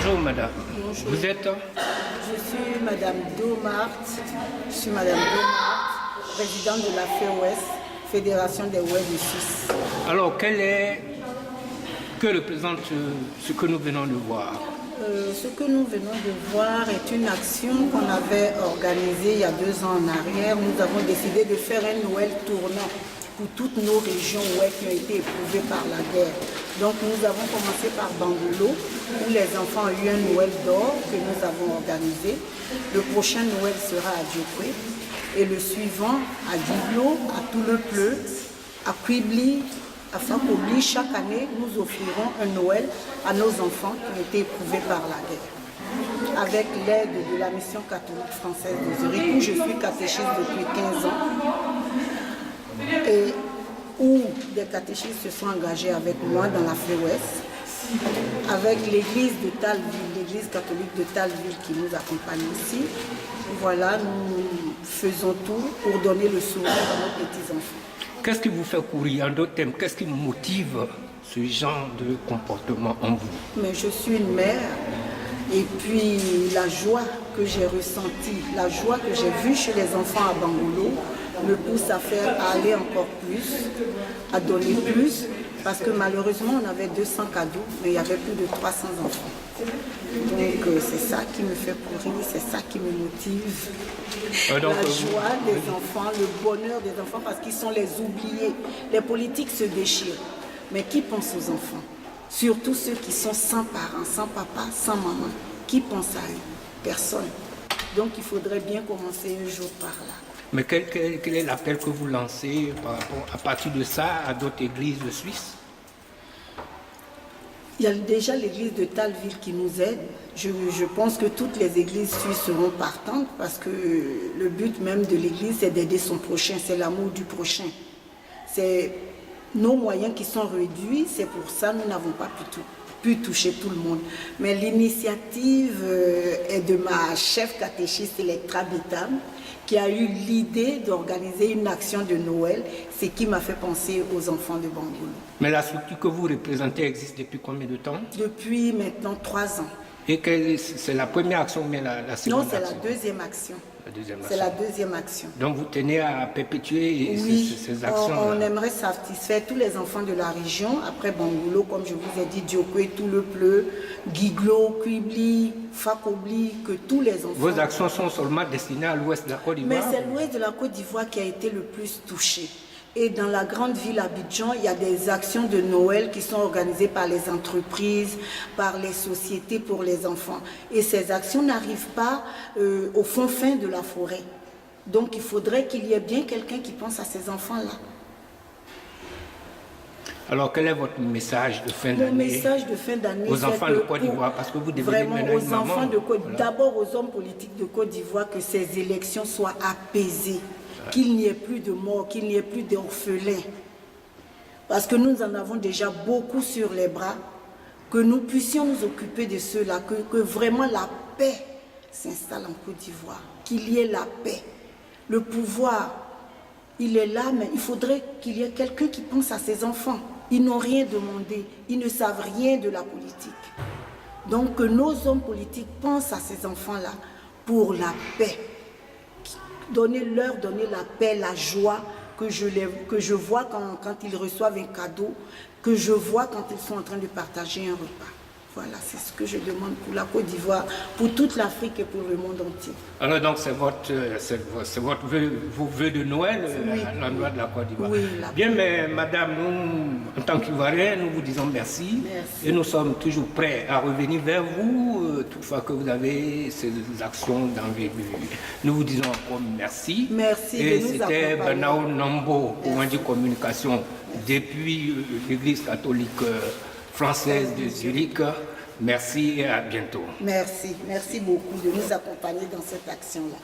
Bonjour madame. Bonjour. Vous êtes? Je suis madame Domart. Je suis madame Domart, présidente de la FEOS, Fédération des Ouest de Suisse. Alors, que représente ce que nous venons de voir? Ce que nous venons de voir est une action qu'on avait organisée il y a 2 ans en arrière. Nous avons décidé de faire un Noël tournant pour toutes nos régions ouest qui ont été éprouvées par la guerre. Donc nous avons commencé par Bangolo, où les enfants ont eu un Noël d'or que nous avons organisé. Le prochain Noël sera à Djokwe et le suivant à Diblo, à Toulepleu, à Kwibli, à Fakobli. Chaque année, nous offrirons un Noël à nos enfants qui ont été éprouvés par la guerre. Avec l'aide de la mission catholique française de Zurich, où je suis catéchiste depuis 15 ans, et où des catéchistes se sont engagés avec moi dans la FEOS, avec l'église de Talville, l'église catholique de Talville qui nous accompagne ici. Voilà, nous faisons tout pour donner le sourire à nos petits-enfants. Qu'est-ce qui vous fait courir? En d'autres termes, qu'est-ce qui motive ce genre de comportement en vous? Mais je suis une mère, et puis la joie que j'ai ressentie, la joie que j'ai vue chez les enfants à Bangolo me pousse à aller encore plus, à donner plus, parce que malheureusement on avait 200 cadeaux, mais il y avait plus de 300 enfants. Donc c'est ça qui me fait courir, c'est ça qui me motive. La joie des enfants, le bonheur des enfants, parce qu'ils sont les oubliés. Les politiques se déchirent, mais qui pense aux enfants? Surtout ceux qui sont sans parents, sans papa, sans maman. Qui pense à eux? Personne. Donc il faudrait bien commencer un jour par là. Mais quel est l'appel que vous lancez à partir de ça à d'autres églises de Suisse? Il y a déjà l'église de Talville qui nous aide. Je pense que toutes les églises suisses seront partantes parce que le but même de l'église, c'est d'aider son prochain, c'est l'amour du prochain. C'est nos moyens qui sont réduits, c'est pour ça que nous n'avons pas pu toucher tout le monde. Mais l'initiative est de ma chef catéchiste Electra Bitam, qui a eu l'idée d'organiser une action de Noël, ce qui m'a fait penser aux enfants de Bangolo. Mais la structure que vous représentez existe depuis combien de temps? Depuis maintenant 3 ans. Et c'est la première action ou bien la seconde action? Non, c'est la deuxième action. C'est la deuxième action. Donc vous tenez à perpétuer ces actions? On aimerait satisfaire tous les enfants de la région. Après Bangolo, comme je vous ai dit, Djokwe, Toulepleu, Guiglo, Kwibli, Fakobli, que tous les enfants... Vos actions sont seulement destinées à l'ouest de la Côte d'Ivoire? Mais c'est l'ouest de la Côte d'Ivoire qui a été le plus touché. Et dans la grande ville Abidjan, il y a des actions de Noël qui sont organisées par les entreprises, par les sociétés pour les enfants. Et ces actions n'arrivent pas au fin de la forêt. Donc il faudrait qu'il y ait bien quelqu'un qui pense à ces enfants-là. Alors quel est votre message de fin d'année? Mon message de fin d'année, aux enfants de Côte d'Ivoire, parce que vous devenez maintenant une maman. Vraiment aux enfants de Côte d'Ivoire, d'abord aux hommes politiques de Côte d'Ivoire, que ces élections soient apaisées. Qu'il n'y ait plus de morts, qu'il n'y ait plus d'orphelins. Parce que nous en avons déjà beaucoup sur les bras, que nous puissions nous occuper de ceux-là, que vraiment la paix s'installe en Côte d'Ivoire, qu'il y ait la paix. Le pouvoir, il est là, mais il faudrait qu'il y ait quelqu'un qui pense à ses enfants. Ils n'ont rien demandé, ils ne savent rien de la politique. Donc que nos hommes politiques pensent à ces enfants-là pour la paix. Leur donner la paix, la joie que je vois quand ils reçoivent un cadeau, que je vois quand ils sont en train de partager un repas. Voilà, c'est ce que je demande pour la Côte d'Ivoire, pour toute l'Afrique et pour le monde entier. Alors donc c'est votre vos vœux de Noël à l'endroit de la Côte d'Ivoire. Oui, bien, mais madame, nous, en tant qu'Ivoiriens, nous vous disons merci. Merci. Et nous sommes toujours prêts à revenir vers vous, toutefois que vous avez ces actions d'envergure. Nous vous disons encore merci. Merci et de nous c'était accompagner. Banao Nambo, pour un communication, depuis l'Église catholique française de Zurich. Merci et à bientôt. Merci beaucoup de nous accompagner dans cette action-là.